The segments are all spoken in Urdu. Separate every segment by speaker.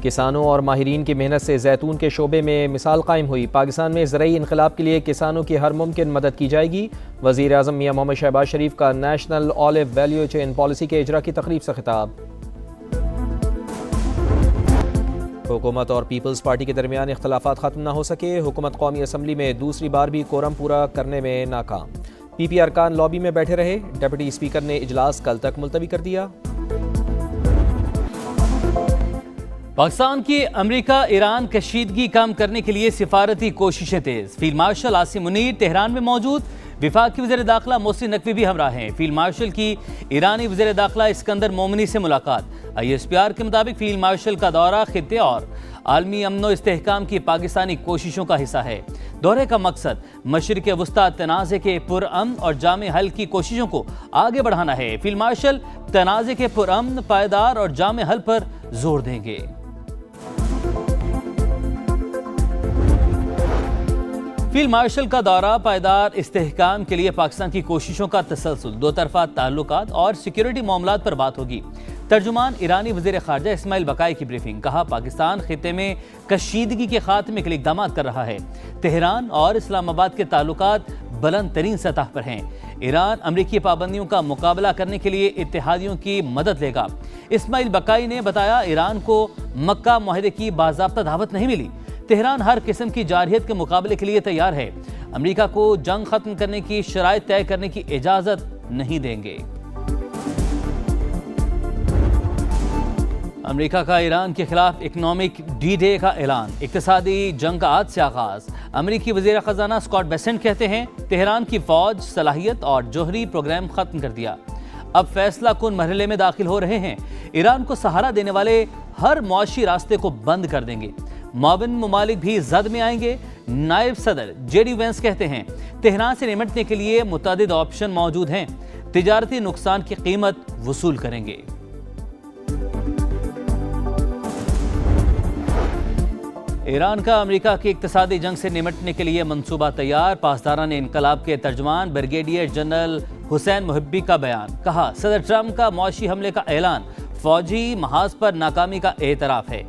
Speaker 1: کسانوں اور ماہرین کی محنت سے زیتون کے شعبے میں مثال قائم ہوئی۔ پاکستان میں زرعی انقلاب کے لیے کسانوں کی ہر ممکن مدد کی جائے گی۔ وزیر اعظم میاں محمد شہباز شریف کا national olive value chain policy کے اجرا کی تقریب سے خطاب۔ حکومت اور پیپلز پارٹی کے درمیان اختلافات ختم نہ ہو سکے، حکومت قومی اسمبلی میں دوسری بار بھی کورم پورا کرنے میں ناکام۔ پی پی ارکان لابی میں بیٹھے رہے، ڈپٹی اسپیکر نے اجلاس کل تک ملتوی کر دیا۔
Speaker 2: پاکستان کی امریکہ ایران کشیدگی کم کرنے کے لیے سفارتی کوششیں تیز۔ Field marshal Asim Munir Tehran میں موجود، وفاقی وزیر داخلہ محسن نقوی بھی ہمراہ ہیں۔ فیلڈ مارشل کی ایرانی وزیر داخلہ اسکندر مومنی سے ملاقات۔ ISPR کے مطابق فیلڈ مارشل کا دورہ خطے اور عالمی امن و استحکام کی پاکستانی کوششوں کا حصہ ہے۔ دورے کا مقصد مشرق وسطی تنازع کے پرامن اور جامع حل کی کوششوں کو آگے بڑھانا ہے۔ فیلڈ مارشل تنازع کے پرامن، پائیدار اور جامع حل پر زور دیں گے۔ فیلڈ مارشل کا دورہ پائیدار استحکام کے لیے پاکستان کی کوششوں کا تسلسل، دو طرفہ تعلقات اور سیکیورٹی معاملات پر بات ہوگی۔ ترجمان ایرانی وزیر خارجہ اسماعیل بقائی کی بریفنگ، کہا پاکستان خطے میں کشیدگی کے خاتمے کے لیے اقدامات کر رہا ہے۔ تہران اور اسلام آباد کے تعلقات بلند ترین سطح پر ہیں۔ ایران امریکی پابندیوں کا مقابلہ کرنے کے لیے اتحادیوں کی مدد لے گا۔ اسماعیل بقائی نے بتایا ایران کو مکہ معاہدے کی باضابطہ دعوت نہیں ملی۔ تہران ہر قسم کی جارحیت کے مقابلے کے لیے تیار ہے۔ امریکہ کو جنگ ختم کرنے کی شرائط طے کرنے کی اجازت نہیں دیں گے۔ امریکہ کا ایران کے خلاف اکنامک ڈی ڈے کا اعلان، اقتصادی جنگ کا آج سے آغاز۔ امریکی وزیر خزانہ اسکاٹ بیسنٹ کہتے ہیں تہران کی فوج صلاحیت اور جوہری پروگرام ختم کر دیا، اب فیصلہ کن مرحلے میں داخل ہو رہے ہیں۔ ایران کو سہارا دینے والے ہر معاشی راستے کو بند کر دیں گے، معاون ممالک بھی زد میں آئیں گے۔ نائب صدر JD وینس کہتے ہیں تہران سے نمٹنے کے لیے متعدد آپشن موجود ہیں، تجارتی نقصان کی قیمت وصول کریں گے۔ ایران کا امریکہ کی اقتصادی جنگ سے نمٹنے کے لیے منصوبہ تیار، پاسداران انقلاب کے ترجمان بریگیڈیئر جنرل حسین محبی کا بیان، کہا صدر ٹرمپ کا معاشی حملے کا اعلان فوجی محاذ پر ناکامی کا اعتراف ہے۔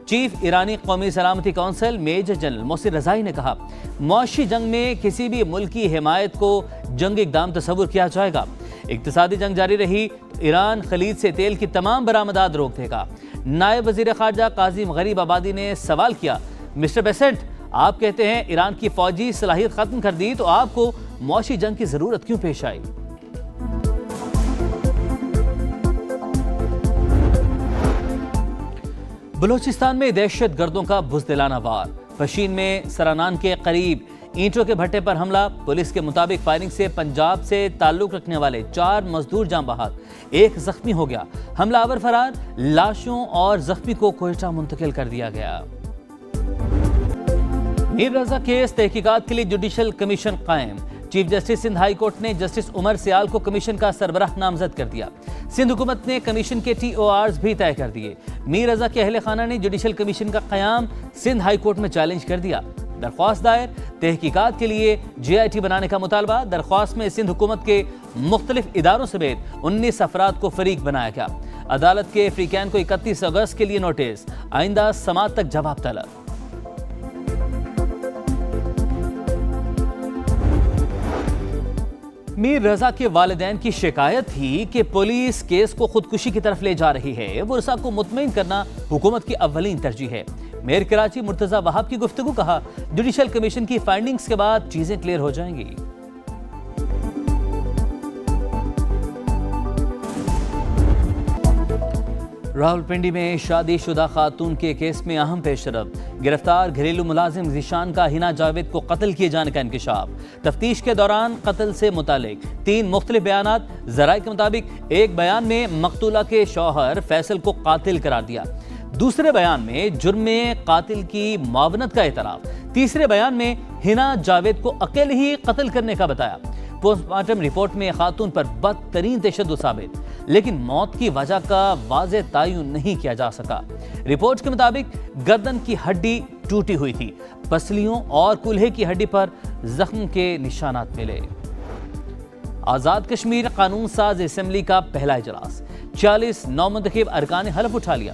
Speaker 2: چیف ایرانی قومی سلامتی کونسل میجر جنرل محسن رضائی نے کہا معاشی جنگ میں کسی بھی ملک کی حمایت کو جنگ اقدام تصور کیا جائے گا۔ اقتصادی جنگ جاری رہی تو ایران خلیج سے تیل کی تمام برآمدات روک دے گا۔ نائب وزیر خارجہ قاسم غریب آبادی نے سوال کیا، مسٹر بیسنٹ آپ کہتے ہیں ایران کی فوجی صلاحیت ختم کر دی تو آپ کو معاشی جنگ کی ضرورت کیوں پیش آئی؟ بلوچستان میں دہشت گردوں کا بزدلانہ وار، پشین میں سرانان کے قریب اینٹوں کے بھٹے پر حملہ۔ پولیس کے مطابق فائرنگ سے پنجاب سے تعلق رکھنے والے 4 مزدور جاں بحق، 1 زخمی ہو گیا۔ حملہ آور فرار، لاشوں اور زخمی کو کوئٹہ منتقل کر دیا گیا۔ میر رضا کیس تحقیقات کے لیے جوڈیشل کمیشن قائم، chief justice Sindh high court نے جسٹس عمر سیال کو کمیشن کا سربراہ نامزد کر دیا۔ سندھ حکومت نے کمیشن کے TORs بھی طے کر دیے۔ میر رضا کے اہل خانہ نے جوڈیشل کمیشن کا قیام سندھ ہائی کورٹ میں چیلنج کر دیا۔ درخواست دائر، تحقیقات کے لیے JIT بنانے کا مطالبہ۔ درخواست میں سندھ حکومت کے مختلف اداروں سمیت 19 افراد کو فریق بنایا گیا۔ عدالت کے فریقین کو 31 اگست کے لیے نوٹس، آئندہ سماعت تک جواب طلب۔ میر رضا کے والدین کی شکایت تھی کہ پولیس کیس کو خودکشی کی طرف لے جا رہی ہے، ورثاء کو مطمئن کرنا حکومت کی اولین ترجیح ہے۔ میئر کراچی مرتضی وہاب کی گفتگو، کہا جوڈیشل کمیشن کی فائنڈنگز کے بعد چیزیں کلیئر ہو جائیں گی۔ راولپنڈی میں شادی شدہ خاتون کے کیس میں اہم پیش رفت، گرفتار گھریلو ملازم ذیشان کا ہنا جاوید کو قتل کیے جانے کا انکشاف۔ تفتیش کے دوران قتل سے متعلق 3 مختلف بیانات، ذرائع کے مطابق ایک بیان میں مقتولہ کے شوہر فیصل کو قاتل قرار دیا، دوسرے بیان میں جرم قاتل کی معاونت کا اعتراف، تیسرے بیان میں ہنا جاوید کو اکیلے ہی قتل کرنے کا بتایا۔ پوسٹ مارٹم رپورٹ میں خاتون پر بدترین تشدد ثابت، لیکن موت کی وجہ کا واضح تعین نہیں کیا جا سکا۔ رپورٹ کے مطابق گردن کی ہڈی ٹوٹی ہوئی تھی، پسلیوں اور کولہے کی ہڈی پر زخم کے نشانات ملے۔ آزاد کشمیر قانون ساز اسمبلی کا پہلا اجلاس، 40 نومنتخب ارکان حلف اٹھا لیا۔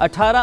Speaker 2: 18